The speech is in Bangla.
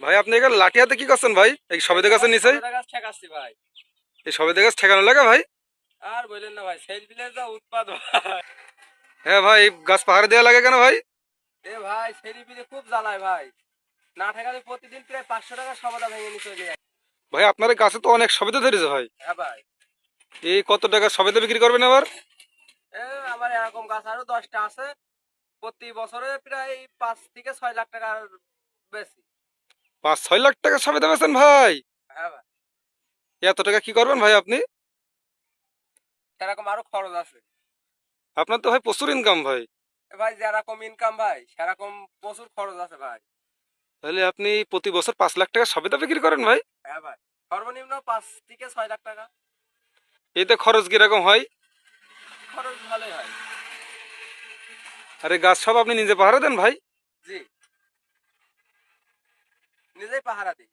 ভাই আপনি এখানে লাঠি হাতে কি করছেন ভাই? এই সবেদা গাছের নিচে? সবেদা গাছ ঠেকাচ্ছি ভাই। এই সবেদা গাছ ঠেকানো লাগে ভাই? আর বললেন না ভাই, সেলফিলের যা উৎপাদ ভাই। হ্যাঁ ভাই, এই গাছ পাহাড়ে দেওয়া লাগে কেন ভাই? এ ভাই সেলফিলে খুব জ্বালায় ভাই। না ঠেকালে প্রতিদিন প্রায় 500 টাকা সবেদা ভেঙে নিয়ে চলে যায়। ভাই আপনার এই গাছে তো অনেক সবেদা ধরেছে ভাই। হ্যাঁ ভাই। এই কত টাকা সবেদা বিক্রি করবেন আবার? এ আমার এরকম গাছ আরো 10টা আছে। প্রতি বছরে প্রায় 5 থেকে 6 লাখ টাকার বেশি। 5-6 লাখ টাকা সবেদা বেচেন ভাই? হ্যাঁ ভাই। এত টাকা কি করবেন ভাই আপনি? সেরকম আরো খরচ আছে। আপনার তো ভাই প্রচুর ইনকাম ভাই। এ ভাই যেরকম ইনকাম ভাই সেরকম প্রচুর খরচ আছে ভাই। তাহলে আপনি প্রতি বছর 5 লাখ টাকা সবেদা বিক্রি করেন ভাই? হ্যাঁ ভাই। সর্বনিম্ন 5 থেকে 6 লাখ টাকা। এতে খরচ কিরকম হয়? খরচ ভালোই হয়। আরে গাছ সব আপনি নিজে পাহারা দেন ভাই? জি। নিজেই পাহারা দিই।